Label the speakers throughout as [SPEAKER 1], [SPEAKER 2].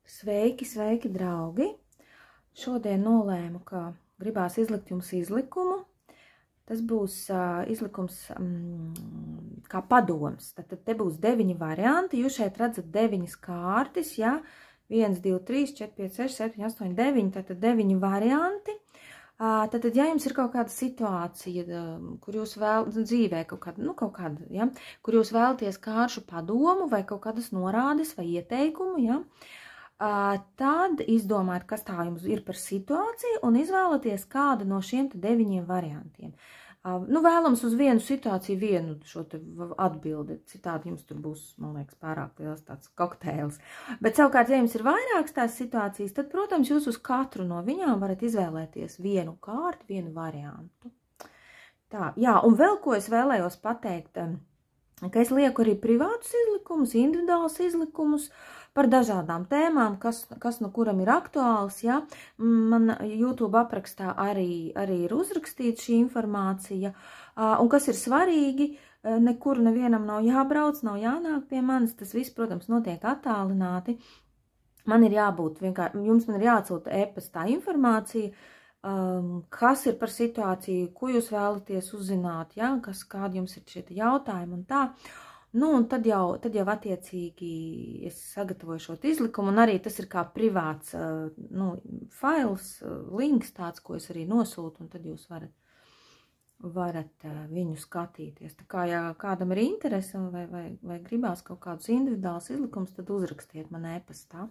[SPEAKER 1] Sveiki, sveiki, draugi! Šodien nolēmu, ka gribās izlikt jums izlikumu. Tas būs izlikums kā padoms. Tad te būs 9 varianti. Jūs šeit redzat 9 kārtis, ja? 1, 2, 3, 4, 5, 6, 7, 8, 9. Tātad 9 varianti. Tad, ja jums ir kaut kāda situācija, kur jūs dzīvē kaut kāda, ja? Kur jūs vēlaties kāršu padomu vai kaut kādas norādes vai ieteikumu, ja? Tad izdomājiet, kas tā jums ir par situāciju un izvēlaties kādu no šiem 9 variantiem. Vēlams uz vienu situāciju vienu šo te atbildi, citādi jums tur būs, man liekas, pārāk liels tāds kokteils. Bet savukārt, ja jums ir vairākas tās situācijas, tad, protams, jūs uz katru no viņām varat izvēlēties vienu kārtu, vienu variantu. Tā, jā, un vēl ko es vēlējos pateikt, ka es lieku arī privātus izlikumus, individuālus izlikumus, par dažādām tēmām, kas no kuram ir aktuāls, ja? Man YouTube aprakstā arī ir uzrakstīta šī informācija, un kas ir svarīgi, nekur nevienam nav jābrauc, nav jānāk pie manis, tas viss, protams, notiek attālināti. Man ir jābūt vienkārši, jums man ir jāatsūta e-pastā informācija, kas ir par situāciju, ko jūs vēlaties uzzināt, ja? Kādi jums ir šie jautājumi un tā. Un tad jau attiecīgi es sagatavoju šo izlikumu, un arī tas ir kā privāts fails, links tāds, ko es arī nosūtu, un tad jūs varat viņu skatīties. Tā kā, ja kādam ir interese vai gribās kaut kādus individuālus izlikumus, tad uzrakstiet man e-pastā.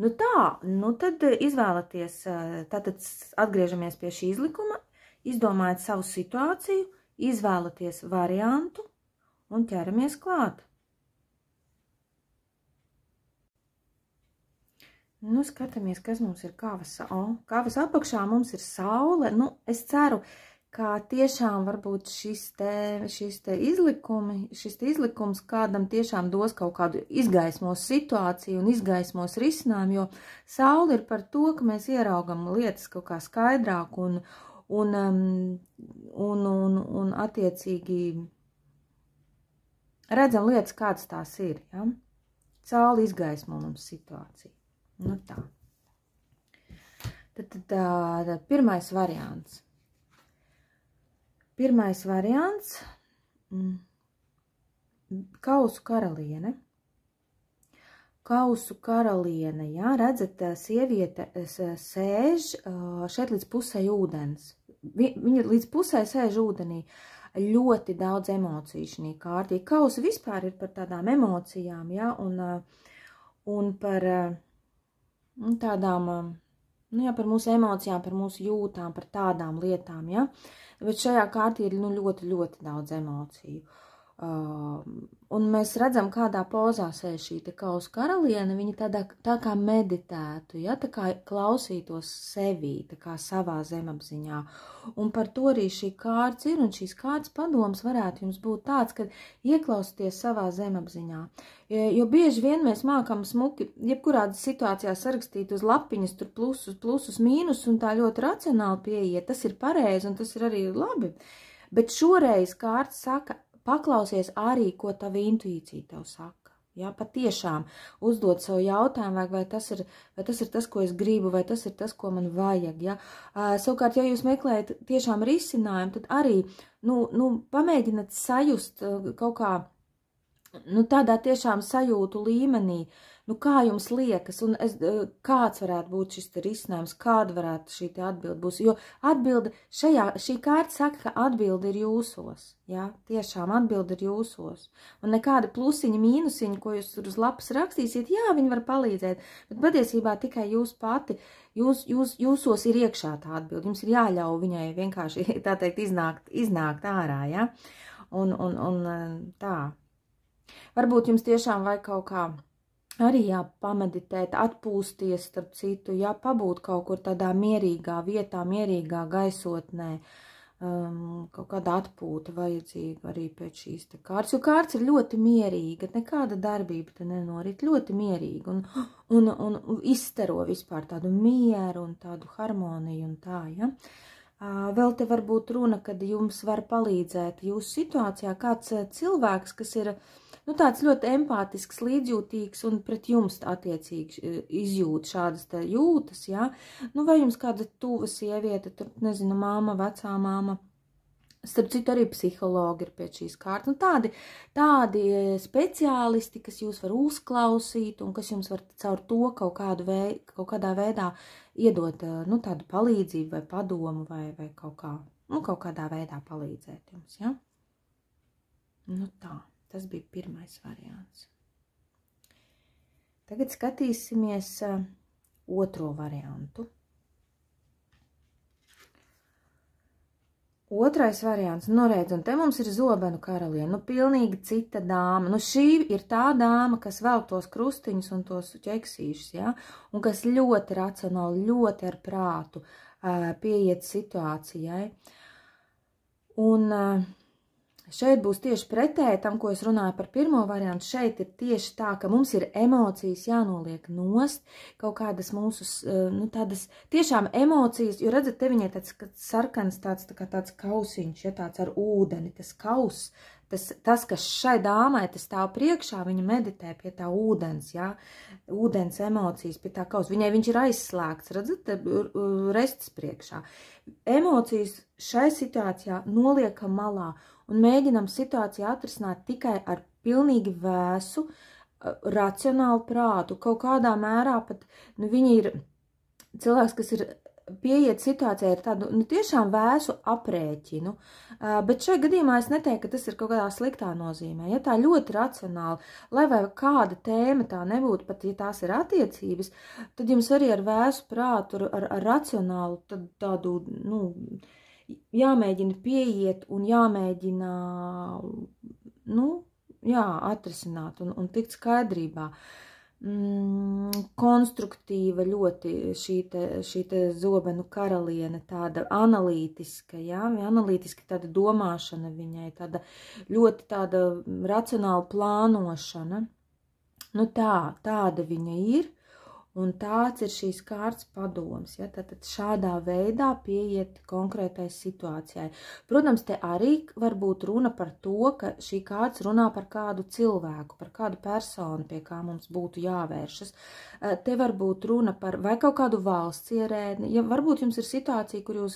[SPEAKER 1] Tad izvēlaties, tātad atgriežamies pie šī izlikuma, izdomājiet savu situāciju, izvēlaties variantu, un ķeramies klāt. Skatāmies, kas mums ir kavas apakšā, mums ir saule. Es ceru, ka tiešām varbūt šis izlikums kādam tiešām dos kaut kādu izgaismos situāciju un izgaismos risinājumu, jo saule ir par to, ka mēs ieraugam lietas kaut kā skaidrāk un attiecīgi redzam lietas, kādas tās ir, ja? Saule izgaismo mums situāciju. Tā. Tad pirmais variants. Kausu karaliene. Kausu karaliene, ja? Redzat, sieviete sēž šeit līdz pusē ūdens. Viņa līdz pusē sēž ūdenī. Ļoti daudz emociju šī kārtī. Kausa vispār ir par tādām emocijām, ja, un par tādām, par mūsu emocijām, par mūsu jūtām, par tādām lietām, ja. Bet šajā kārtī ir ļoti, ļoti daudz emociju. Un mēs redzam, kādā pozā sēž šī kausa karaliene, viņa tā kā meditētu, ja, tā kā klausītos sevī, tā kā savā zemapziņā. Un par to arī šī kārts ir, un šīs kārts padoms varētu jums būt tāds, ka ieklausieties savā zemapziņā. Jo bieži vien mēs mākam smuki, jebkurā situācijā sarakstīt uz lapiņas, tur plusus, mīnus, un tā ļoti racionāli pieiet. Tas ir pareizi, un tas ir arī labi. Bet šoreiz kārts saka, paklausies arī, ko tava intuīcija tev saka. Ja, patiešām uzdod savu jautājumu, vai tas ir tas, ko es gribu, vai tas ir tas, ko man vajag. Ja. Savukārt, ja jūs meklējat tiešām risinājumu, tad arī pamēģināt sajust kaut kā tādā tiešām sajūtu līmenī, kā jums liekas, un kāds varētu būt šis risinājums, kāda varētu šī atbilde būs, jo atbilde šī kārta saka, ka atbilde ir jūsos, ja, tiešām atbilde ir jūsos, un nekāda plusiņa, mīnusiņa, ko jūs tur uz lapas rakstīsiet, jā, viņi var palīdzēt, bet patiesībā tikai jūs pati, jūsos ir iekšā tā atbilde, jums ir jāļauj viņai vienkārši, tā teikt, iznākt ārā, ja, un tā. Varbūt jums tiešām vajag kaut kā arī pameditēt, atpūsties starp citu, pabūt kaut kur tādā mierīgā vietā, mierīgā gaisotnē, kaut kāda atpūta vajadzīga arī pēc šīs kārtas, jo kārts ir ļoti mierīga, nekāda darbība te nenorit, ļoti mierīga un izstaro vispār tādu mieru un tādu harmoniju un tā, ja. Vēl te var būt runa, kad jums var palīdzēt jūsu situācijā kāds cilvēks, kas ir nu, tāds ļoti empātisks, līdzjūtīgs un pret jums attiecīgi izjūt šādas te jūtas, jā. Nu, vai jums kāda tuva sieviete, tur, nezinu, māma, vecā māma, starp citu arī psihologi ir pie šīs kārtas, nu, tādi speciālisti, kas jūs var uzklausīt un kas jums var caur to kaut kādā veidā iedot, nu, tādu palīdzību vai padomu vai kaut kā, nu, kaut kādā veidā palīdzēt jums, jā. Nu tā, tas bija pirmais variants. Tagad skatīsimies otro variantu. Otrais variants, nu redz, un te mums ir zobenu karaliene, nu pilnīgi cita dāma. Nu šī ir tā dāma, kas velk tos krustiņus un tos ķeksīšus, ja? Un kas ļoti racionāli, ļoti ar prātu pieiet situācijai. Un šeit būs tieši pretēji tam, ko es runāju par pirmo variantu. Šeit ir tieši tā, ka mums ir emocijas jānoliek nost, kaut kādas mūsu, nu, tādas tiešām emocijas, jo redzat, te viņai tāds sarkans, tāds kausiņš, ja tāds ar ūdeni, tas kauss, tas, kas šai dāmai, tas stāv priekšā, viņa meditē pie tā ūdens, ja, ūdens emocijas, pie tā kausa, viņš ir aizslēgts, redzat, restas priekšā. Emocijas šai situācijā noliekam malā un mēģinam situāciju atrisināt tikai ar pilnīgi vēsu, racionālu prātu, kaut kādā mērā pat, nu, viņi ir cilvēks, kas ir pieiet situācijai ar tādu, nu, tiešām vēsu aprēķinu, bet šai gadījumā es neteiktu, ka tas ir kaut kādā sliktā nozīmē, ja tā ļoti racionāli, lai vai kāda tēma tā nebūtu, pat ja tās ir attiecības, tad jums arī ar vēsu prātu, ar racionālu tādu, nu, jāmēģina pieiet un jāmēģina, nu, jā, atrisināt un tikt skaidrībā. Konstruktīva ļoti šī te zobenu karaliene, tāda analītiska, jā, analītiski tāda domāšana viņai, tāda ļoti tāda racionāla plānošana. Nu tāda viņa ir, un tāds ir šīs kārtas padoms, ja, tātad šādā veidā pieiet konkrētai situācijai. Protams, te arī var būt runa par to, ka šī kārtas runā par kādu cilvēku, par kādu personu, pie kā mums būtu jāvēršas. Te var būt runa par vai kaut kādu valsts ierēdni, ja varbūt jums ir situācija, kur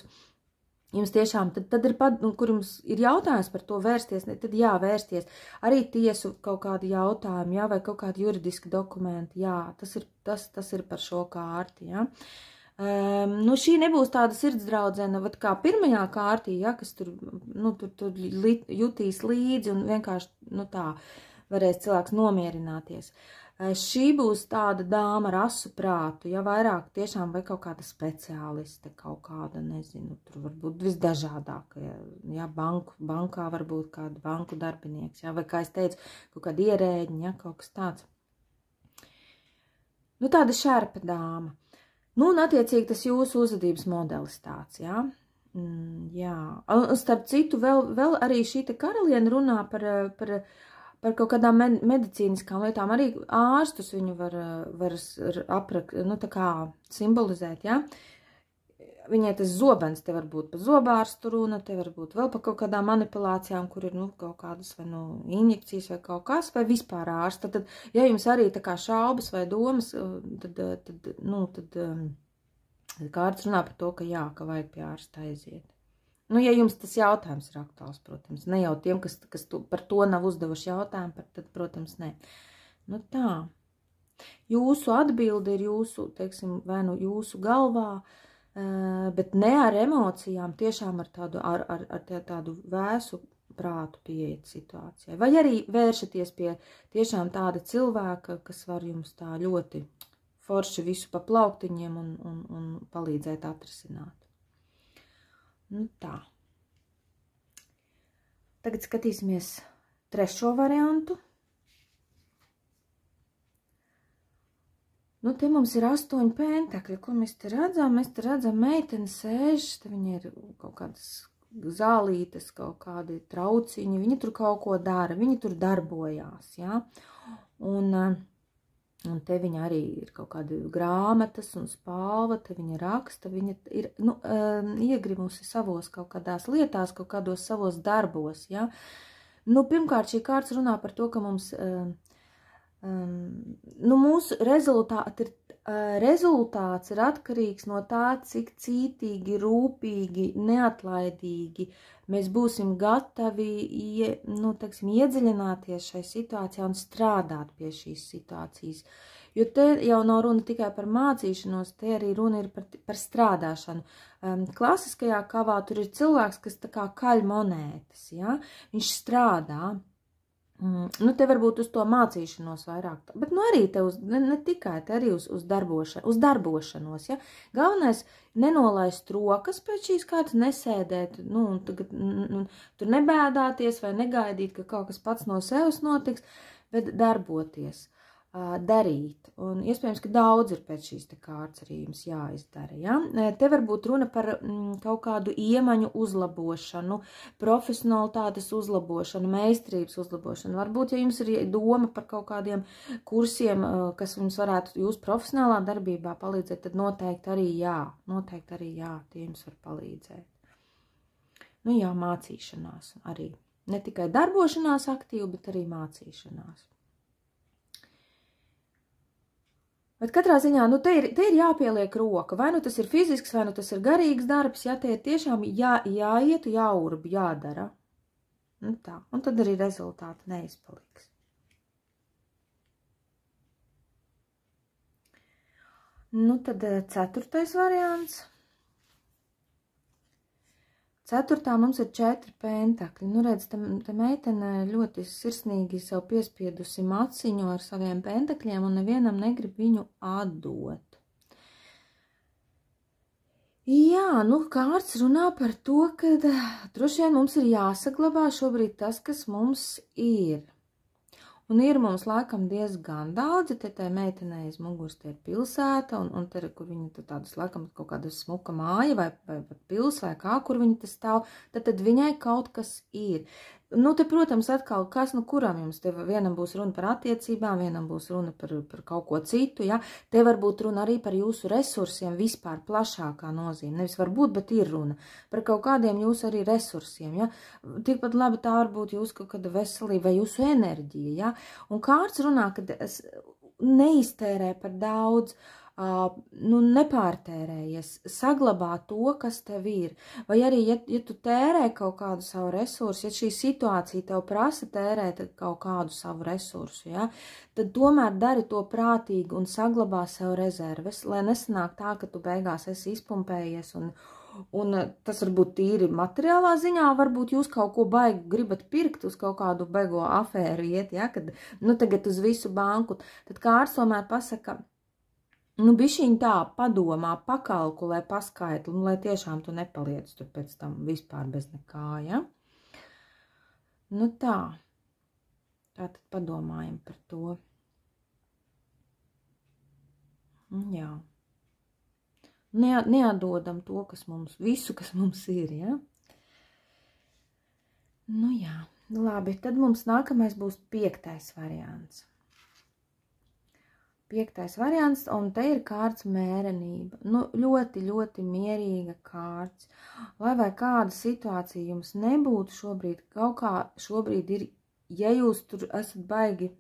[SPEAKER 1] jums tiešām, tad ir, kur jums ir jautājums par to vērsties, tad jā, vērsties. Arī tiesu kaut kādu jautājumu, jā, vai kaut kādu juridisku dokumentu, jā, tas ir par šo kārti, jā. Nu, šī nebūs tāda sirdsdraudzena, vat kā pirmajā kārtī, jā, kas tur, nu, tur jutīs līdzi un vienkārši, nu, tā varēs cilvēks nomierināties. Šī būs tāda dāma ar asu prātu, ja vairāk tiešām vai kaut kāda speciāliste, kaut kāda, nezinu, tur varbūt visdažādāk, ja bankā varbūt kāda banku darbinieks, ja, vai kā es teicu, kaut kāda ierēģiņa, ja, kaut kas tāds. Nu, tāda šerpa dāma. Nu, un attiecīgi tas jūsu uzvedības modelis tāds, ja. Jā. Un starp citu, vēl arī šī te karaliene runā par kaut kādām medicīniskām lietām, arī ārstus viņu var nu, tā kā simbolizēt, ja? Viņai tas zobens, te var būt pa zobārstu runa, te var būt vēl pa kaut kādām manipulācijām, kur ir, nu, kaut kādas vai, nu, injekcijas vai kaut kas, vai vispār ārsta. Tad, ja jums arī tā kā šaubas vai domas, tad kārtas runā par to, ka jā, ka vajag pie ārsta aiziet. Nu, ja jums tas jautājums ir aktuāls, protams, ne jau tiem, kas par to nav uzdevuši jautājumu, tad, protams, ne. Nu, tā. Jūsu atbilde ir jūsu, teiksim, vai nu jūsu galvā, bet ne ar emocijām, tiešām ar tādu vēsu prātu pieiet situācijai. Vai arī vēršaties pie tiešām tāda cilvēka, kas var jums tā ļoti forši visu pa plauktiņiem un palīdzēt atrisināt. Nu tā. Tagad skatīsimies trešo variantu. Nu, te mums ir 8 pentakļi. Ko mēs te redzam? Mēs te redzam meiteni sēž, te viņa ir kaut kādas zālītes, kaut kādi trauciņi. Viņa tur kaut ko dara, viņa tur darbojās, jā. Un te viņa arī ir kaut kādi grāmatas un spalva, te viņa raksta, viņa ir, nu, iegrimusi savos kaut kādās lietās, kaut kādos savos darbos, ja. Nu, pirmkārt, šī kārts runā par to, ka mums, mūsu rezultāts ir atkarīgs no tā, cik cītīgi, rūpīgi, neatlaidīgi mēs būsim gatavi, iedziļināties šai situācijā un strādāt pie šīs situācijas. Jo te jau nav runa tikai par mācīšanos, te arī runa ir par strādāšanu. Klasiskajā kavā tur ir cilvēks, kas tā kā kaļ monētas, ja? Viņš strādā. Te varbūt uz to mācīšanos vairāk, bet arī te ne tikai, te arī uz darbošanos, ja? Galvenais nenolaist rokas pēc šīs kārtas, nesēdēt, tur nebēdāties vai negaidīt, ka kaut kas pats no sevis notiks, bet darboties. Darīt, un iespējams, ka daudz ir pēc šīs te kārtas arī jums jāizdara, ja? Te varbūt runa par kaut kādu iemaņu uzlabošanu, profesionalitātes uzlabošanu, meistarības uzlabošanu. Varbūt, ja jums ir doma par kaut kādiem kursiem, kas jums varētu jūsu profesionālā darbībā palīdzēt, tad noteikti arī jā, tie jums var palīdzēt. Mācīšanās arī. Ne tikai darbošanās aktīvi, bet arī mācīšanās. Bet katrā ziņā, te ir jāpieliek roka, vai tas ir fizisks, vai tas ir garīgs darbs, ja te ir tiešām jāiet, jāurbi, jādara. Tā, un tad arī rezultāti neizpaliks. Tad 4. variants. 4. mums ir 4 pentakļi. Redz, te meitene ļoti sirsnīgi sev piespiedusi maciņu ar saviem pentakļiem un nevienam negrib viņu atdot. Jā, kārts runā par to, ka droši vien mums ir jāsaglabā šobrīd tas, kas mums ir. Un ir mums laikam diezgan daudzi, te meitenei aiz muguras te ir pilsēta, un te, kur viņa tādas laikam kaut kāda smuka māja vai pils vai kā, kur viņa te stāv, tad viņai kaut kas ir. Te, protams, atkal, kas, kuram jums te vienam būs runa par attiecībām, vienam būs runa par kaut ko citu, ja? Te varbūt runa arī par jūsu resursiem vispār plašākā nozīme. Nevis varbūt, bet ir runa par kaut kādiem jūsu arī resursiem, ja? Tikpat labi tā varbūt jūsu kaut kāda veselība vai jūsu enerģija, ja? Un kārts runā, ka neiztērē par daudz, nepārtērējies, saglabā to, kas tev ir. Vai arī, ja tu tērē kaut kādu savu resursu, ja šī situācija tev prasa tērēt kaut kādu savu resursu, ja, tad tomēr dari to prātīgi un saglabā sev rezerves, lai nesanāk tā, ka tu beigās esi izpumpējies un tas varbūt tīri materiālā ziņā, varbūt jūs kaut ko baigi gribat pirkt, uz kaut kādu baigo afēru iet, ja, kad, tagad uz visu banku, tad kārts tomēr pasaka, bišķiņ tā padomā, pakalkulē, paskaitli, lai tiešām tu nepaliec tur pēc tam vispār bez nekā, ja? Tā. Tātad padomājam par to. Jā. Neatdodam to, kas mums, visu, kas mums ir, ja? Jā. Labi, tad mums nākamais būs 5. variants. 5. variants, un te ir kārts mērenība. Ļoti, ļoti mierīga kārts. Lai vai kāda situācija jums nebūtu šobrīd, kaut kā šobrīd ir, ja jūs tur esat baigi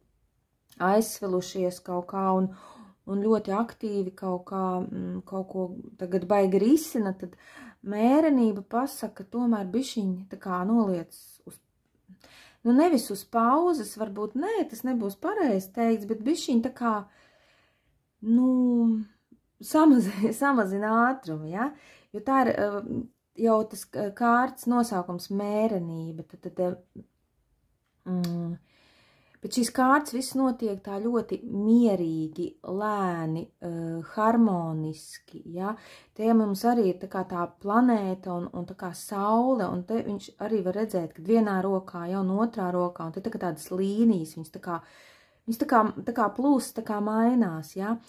[SPEAKER 1] aizsvilušies kaut kā un ļoti aktīvi kaut ko tagad baigi risina, tad mērenība pasaka tomēr bišķiņi tā kā noliec uz, nevis uz pauzes, varbūt nē, tas nebūs pareizi teikts, bet bišķiņi tā kā samazina ātrumu, ja? Jo tā ir jau tas kārtas nosaukums mērenība, bet šīs kārtas viss notiek tā ļoti mierīgi, lēni, harmoniski, ja? Te mums arī ir tā kā tā planēta un tā kā saule, un te viņš arī var redzēt, kad vienā rokā jau un otrā rokā, un te tā kā tādas līnijas, viņas tā kā plūst, tā kā mainās, ja?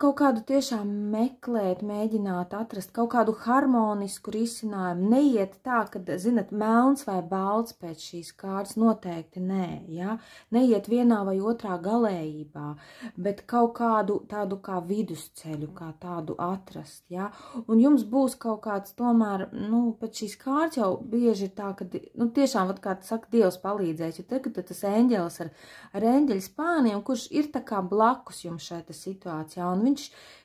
[SPEAKER 1] kaut kādu tiešām meklēt, mēģināt atrast kaut kādu harmonisku risinājumu. Neiet tā, ka, zinat, melns vai balts pēc šīs kārtas noteikti nē, ja? Neiet vienā vai otrā galējībā, bet kaut kādu tādu kā vidusceļu, kā tādu atrast, ja? Un jums būs kaut kāds tomēr, pēc šīs kārtas jau bieži ir tā, ka, tiešām, kā saka, Dievs palīdzēs, jo te, ka tas eņģelis ar eņģeļu spāniem, kurš ir tā kā blakus jums šeit situācijā, un viņš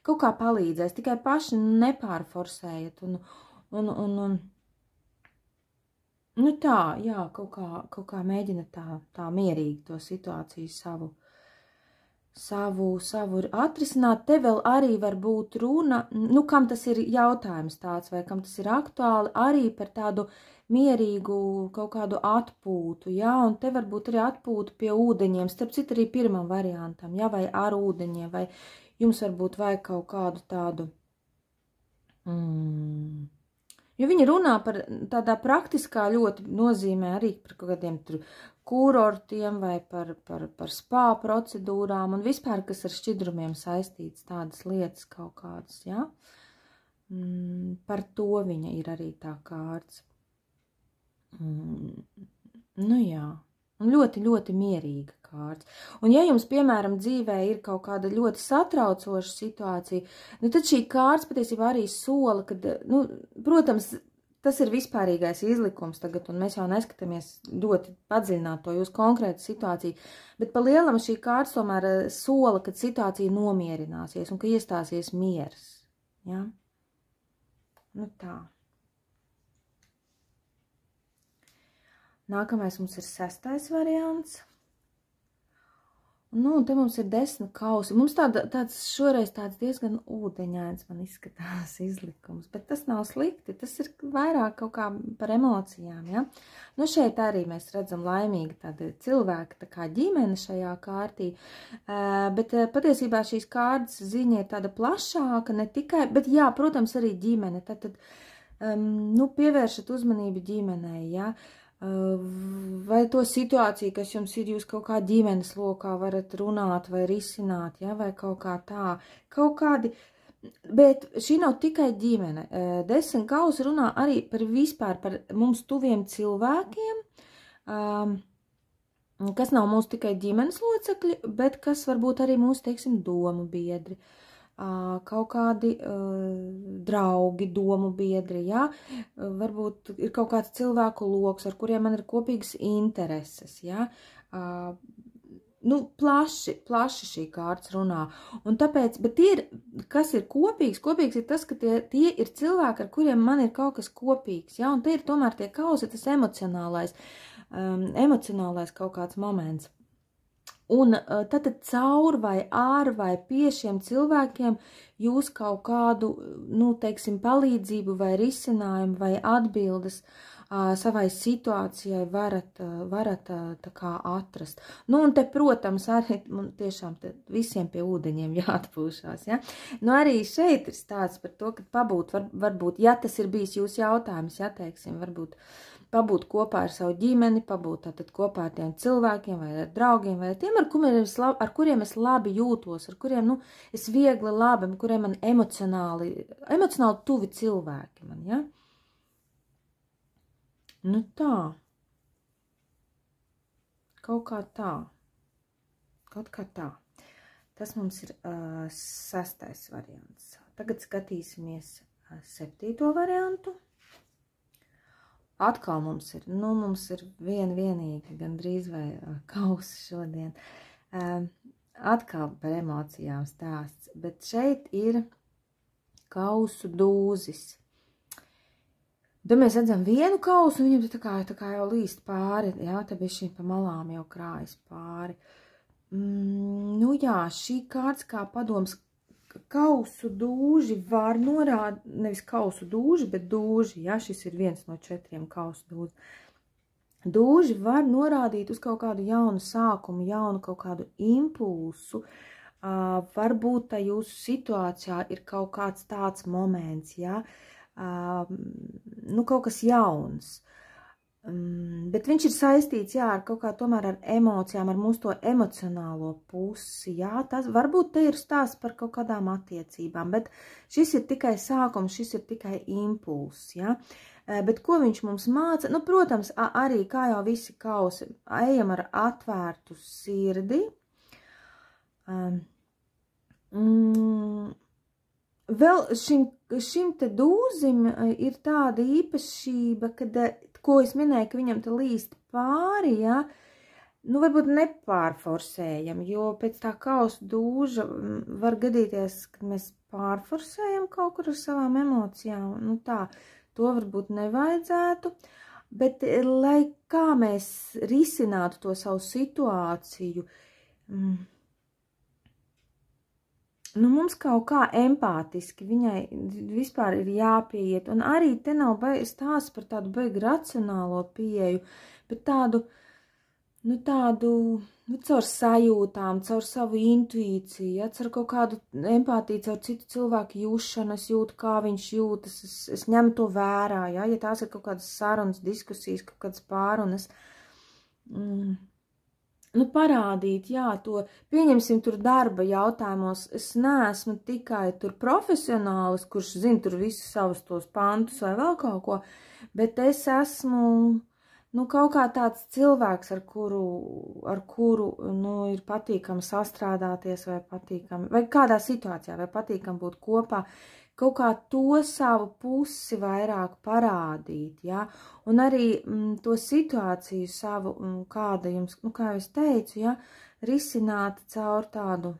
[SPEAKER 1] kaut kā palīdzēs, tikai paši nepārforsējiet, tā, jā, kaut kā mēģina tā mierīgi to situāciju savu atrisināt. Te vēl arī var būt runa, kam tas ir jautājums tāds, vai kam tas ir aktuāli, arī par tādu mierīgu kaut kādu atpūtu, jā, un te varbūt arī atpūtu pie ūdeņiem, starp citu arī pirmam variantam, jā, vai ar ūdeņiem, vai jums varbūt vajag kaut kādu tādu, jo viņi runā par tādā praktiskā ļoti nozīmē arī par kaut kādiem tur kurortiem vai par spā procedūrām un vispār, kas ar šķidrumiem saistīts tādas lietas kaut kādas, jā, par to viņa ir arī tā kārts. Jā, un ļoti, ļoti mierīga kārts. Un ja jums, piemēram, dzīvē ir kaut kāda ļoti satraucoša situācija, tad šī kārts patiesībā arī sola, kad, protams, tas ir vispārīgais izlikums tagad, un mēs jau neskatāmies ļoti padziļināt to jūsu konkrētu situāciju, bet pa lielam šī kārts tomēr sola, kad situācija nomierināsies un ka iestāsies miers, ja? Tā. Nākamais mums ir 6. variants. Un te mums ir 10 kausi. Mums tāds šoreiz tāds diezgan ūdeņains man izskatās izlikums, bet tas nav slikti. Tas ir vairāk kaut kā par emocijām, ja? Šeit arī mēs redzam laimīgi tāda cilvēka, tā kā ģimene šajā kārtī, bet patiesībā šīs kārtas ziņa ir tāda plašāka, ne tikai, bet jā, protams, arī ģimene. Tad pievēršat uzmanību ģimenei, ja? Vai to situāciju, kas jums ir, jūs kaut kā ģimenes lokā varat runāt vai risināt, ja, vai kaut kā tā, kaut kādi, bet šī nav tikai ģimene. 10 kausi runā arī par vispār par mums tuviem cilvēkiem, kas nav mūsu tikai ģimenes locekļi, bet kas varbūt arī mūsu, teiksim, domu biedri. Kaut kādi draugi, domu biedri, jā, varbūt ir kaut kāds cilvēku loks, ar kuriem man ir kopīgas intereses, jā, plaši šī kārts runā, un tāpēc, bet kas ir kopīgs? Kopīgs ir tas, ka tie ir cilvēki, ar kuriem man ir kaut kas kopīgs, jā, un te ir tomēr tie kausi, tas emocionālais kaut kāds moments. Un tad caur vai ār vai pie šiem cilvēkiem jūs kaut kādu, teiksim, palīdzību vai risinājumu vai atbildes savai situācijai varat tā kā atrast. Un te, protams, arī tiešām visiem pie ūdeņiem jāatpūšās, ja? Arī šeit ir stāsts par to, ka pabūt, varbūt, ja tas ir bijis jūsu jautājums, ja, teiksim, varbūt pabūt kopā ar savu ģimeni, pabūt tātad kopā ar tiem cilvēkiem vai ar draugiem vai ar tiem, ar kuriem es labi jūtos, ar kuriem, es viegli labi, ar kuriem man emocionāli tuvi cilvēki man, ja? Tā. Kaut kā tā. Tas mums ir 6. variants. Tagad skatīsimies 7. variantu. Atkal mums ir vienīgi gandrīz vai kausi šodien. Atkal par emocijām stāsts, bet šeit ir kausu dūzis. Tad mēs redzam vienu kausu, un viņam tā kā jau līst pāri, jā, te bija šī pa malām jau krājas pāri. Jā, šī kārts kā padoms, kausu dūži var norādīt, nevis kausu dūži, bet dūži, ja, šis ir viens no 4 kausu dūži. Dūži var norādīt uz kaut kādu jaunu sākumu, jaunu kaut kādu impulsu, varbūt tā jūsu situācijā ir kaut kāds tāds moments, ja, kaut kas jauns. Bet viņš ir saistīts, jā, ar kaut kā tomēr ar emocijām, ar mūsu to emocionālo pusi, jā, tas varbūt te ir stāsts par kaut kādām attiecībām, bet šis ir tikai sākums, šis ir tikai impulss, jā, bet ko viņš mums māca, nu, protams, arī, kā jau visi kausi, ejam ar atvērtu sirdi, vēl šim te dūzim ir tāda īpašība, kad, ko es minēju, ka viņam te līst pāri, ja, nu varbūt nepārforsējam, jo pēc tā kausa dūža var gadīties, kad mēs pārforsējam kaut kur ar savām emocijām, nu tā, to varbūt nevajadzētu, bet lai kā mēs risinātu to savu situāciju, nu, mums kaut kā empātiski viņai vispār ir jāpieiet, un arī te nav stāsts par tādu baigi racionālo pieeju, bet tādu, nu, caur sajūtām, caur savu intuīciju, ja, caur kaut kādu empātiju, caur citu cilvēku jūšanu, es jūtu, kā viņš jūtas, es ņemu to vērā, ja tās ir kaut kādas sarunas, diskusijas, kaut kādas pārunas, nu, parādīt, jā, to, pieņemsim tur darba jautājumos, es neesmu tikai tur profesionālis, kurš zina tur visus savus tos pantus vai vēl kaut ko, bet es esmu, nu, kaut kā tāds cilvēks, ar kuru, nu, ir patīkami sastrādāties vai patīkami, vai kādā situācijā, vai patīkami būt kopā, kaut kā to savu pusi vairāk parādīt, ja, un arī to situāciju savu, kāda jums, nu, kā es teicu, ja, risināt caur tādu,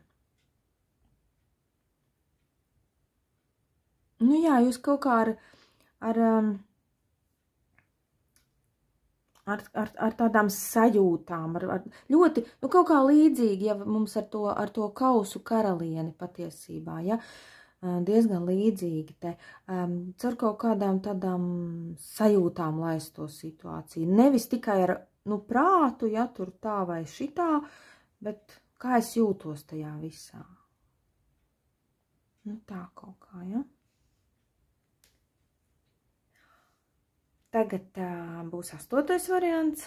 [SPEAKER 1] nu, jā, jūs kaut kā ar tādām sajūtām, ar ļoti, nu, kaut kā līdzīgi, ja mums ar to kausu karalieni patiesībā, ja, diezgan līdzīgi te, caur kaut kādām tādām sajūtām laist to situāciju. Nevis tikai ar, nu, prātu, ja, tur tā vai šitā, bet kā es jūtos tajā visā. Nu, tā kaut kā, ja. Tagad būs 8. variants.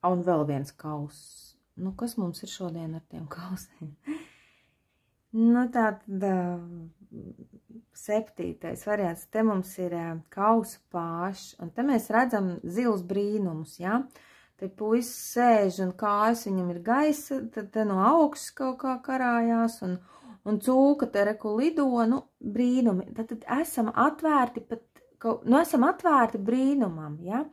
[SPEAKER 1] Un vēl viens kauss. Nu, kas mums ir šodien ar tiem kausiem? Nu, tātad 7. variants, te mums ir kausu pāšs, un te mēs redzam zilus brīnumus, ja? Te puisis sēž un kājas viņam ir gaisa, tad te no augšas kaut kā karājās, un cūka te reku lido, nu, brīnumi. Tad esam atvērti pat, nu, esam atvērti brīnumam, ja?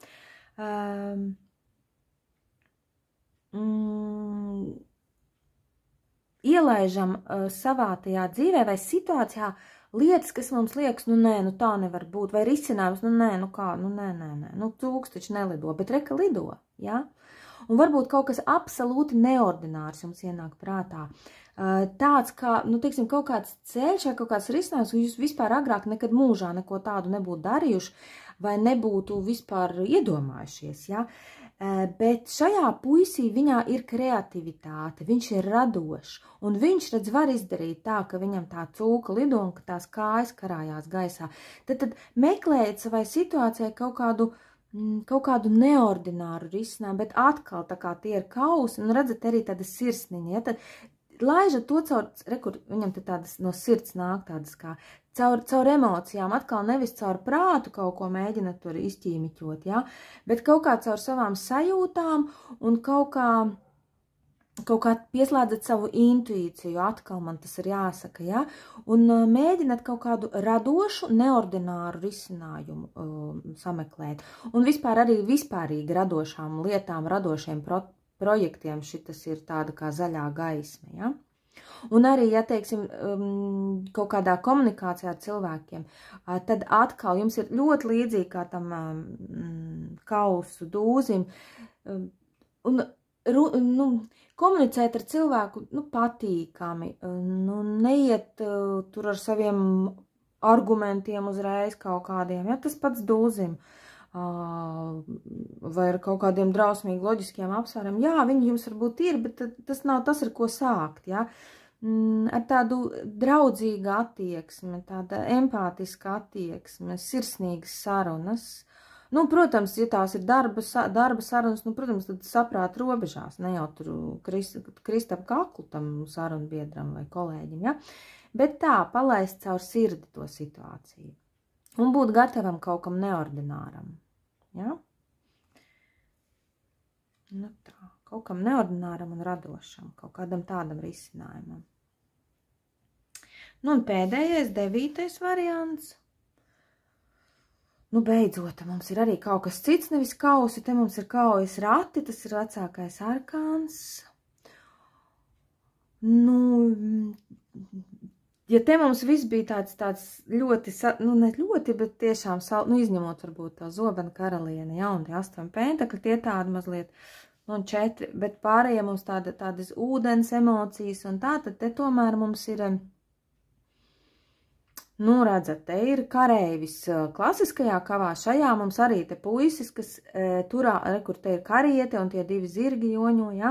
[SPEAKER 1] Ielaižam savā tajā dzīvē vai situācijā lietas, kas mums liekas, nu nē, nu tā nevar būt, vai risinājums, nu nē, nu kā, nu nē, nu cūks taču nelido, bet reka lido, ja? Un varbūt kaut kas absolūti neordinārs jums ienāk prātā. Tāds kā, nu, teiksim, kaut kāds ceļš vai kaut kāds risinājums, ka jūs vispār agrāk nekad mūžā neko tādu nebūtu darījuši vai nebūtu vispār iedomājušies, ja? Bet šajā puisī viņā ir kreativitāte, viņš ir radošs, un viņš, redz, var izdarīt tā, ka viņam tā cūka lido un ka tās kājas karājās gaisā. Tad meklējiet savai situācijai kaut kādu neordināru risinājumu, bet atkal tā kā tie ir kausi, un redzat arī tāda sirsniņa, ja, tad laižat to caur, rekur, viņam te tādas no sirds nāk tādas kā, caur emocijām, atkal nevis caur prātu kaut ko mēģināt tur izķīmiķot, ja, bet kaut kā caur savām sajūtām un kaut kā pieslēdzat savu intuīciju, atkal man tas ir jāsaka, ja, un mēģināt kaut kādu radošu, neordināru risinājumu sameklēt. Un vispār arī vispārīgi radošām lietām, radošiem projektiem šitas ir tāda kā zaļā gaisma, ja. Un arī, ja teiksim, kaut kādā komunikācijā ar cilvēkiem, tad atkal jums ir ļoti līdzīgi kā tam kausu dūzim, un, nu, komunicēt ar cilvēku, nu, patīkami, nu, neiet tur ar saviem argumentiem uzreiz kaut kādiem, ja, tas pats dūzim, vai ar kaut kādiem drausmīgi loģiskiem apsvērumiem. Jā, viņi jums varbūt ir, bet tas nav tas, ar ko sākt, ja? Ar tādu draudzīgu attieksmi, tāda empātiska attieksme, sirsnīgas sarunas. Nu, protams, ja tās ir darba sarunas, nu, protams, tad saprāt robežās, ne jau tur krist ap kaklu tam sarunbiedram vai kolēģim, ja? Bet tā, palaist caur sirdi to situāciju. Un būt gatavam kaut kam neordināram, ja? Nu tā, kaut kam neordināram un radošam, kaut kādam tādam risinājumam. Nu, un pēdējais, 9. variants. Nu, beidzot, mums ir arī kaut kas cits, nevis kausi, te mums ir kaujas rati, tas ir vecākais arkāns. Nu, ja te mums viss bija tāds ļoti, nu, ne ļoti, bet tiešām, nu, izņemot varbūt tā zobena karaliene, ja, un tie 8 pentakļi, tie tādi mazliet, nu, un 4, bet pārējie mums tādas ūdens emocijas un tā, tad te tomēr mums ir... Nu, redzat, te ir kareivis klasiskajā kavā, šajā mums arī te puisis, kas turā, kur te ir kariete un tie 2 zirgi joņo, ja,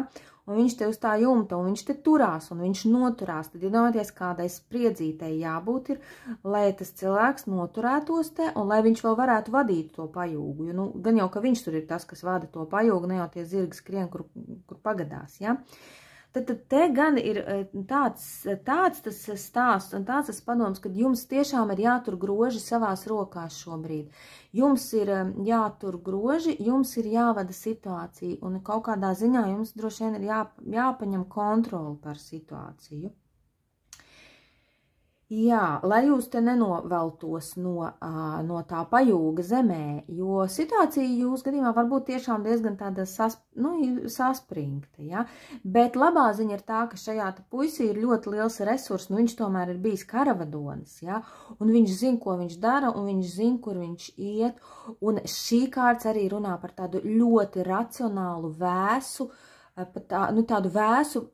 [SPEAKER 1] un viņš te uz tā jumta, un viņš te turās, un viņš noturās, tad iedomājieties, kādai spriedzītei jābūt ir, lai tas cilvēks noturētos te, un lai viņš vēl varētu vadīt to pajūgu, jo, nu, gan jau, ka viņš tur ir tas, kas vada to pajūgu, ne jau tie zirgi skrien, kur pagadās, ja. Tad te gan ir tāds tas stāsts un tāds tas padoms, kad jums tiešām ir jātur groži savās rokās šobrīd. Jums ir jātur groži, jums ir jāvada situācija un kaut kādā ziņā jums droši vien ir jāpaņem kontroli par situāciju. Jā, lai jūs te nenoveltos no tā pajūga zemē, jo situācija jūs gadījumā var būt tiešām diezgan tāda saspringta, ja? Bet labā ziņa ir tā, ka šajā puisī ir ļoti liels resurs, nu viņš tomēr ir bijis karavadonis, ja? Un viņš zina, ko viņš dara, un viņš zina, kur viņš iet, un šī kārts arī runā par tādu ļoti racionālu, vēsu, tādu vēsu,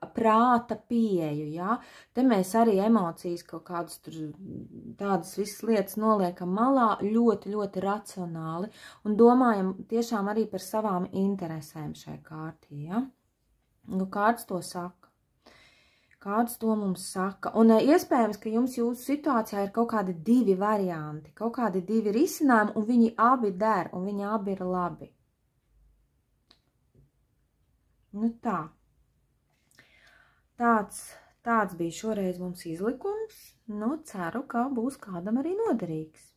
[SPEAKER 1] prāta pieeju, ja? Te mēs arī emocijas kaut kādas tur tādas visas lietas noliekam malā ļoti, ļoti racionāli un domājam tiešām arī par savām interesēm šai kārtī, ja? Nu, kāds to saka? Kāds to mums saka? Un iespējams, ka jums jūsu situācijā ir kaut kādi 2 varianti, kaut kādi 2 risinājumi, un viņi abi der, un viņi abi ir labi. Nu tā. Tāds bija šoreiz mums izlikums. Nu, ceru, ka būs kādam arī noderīgs.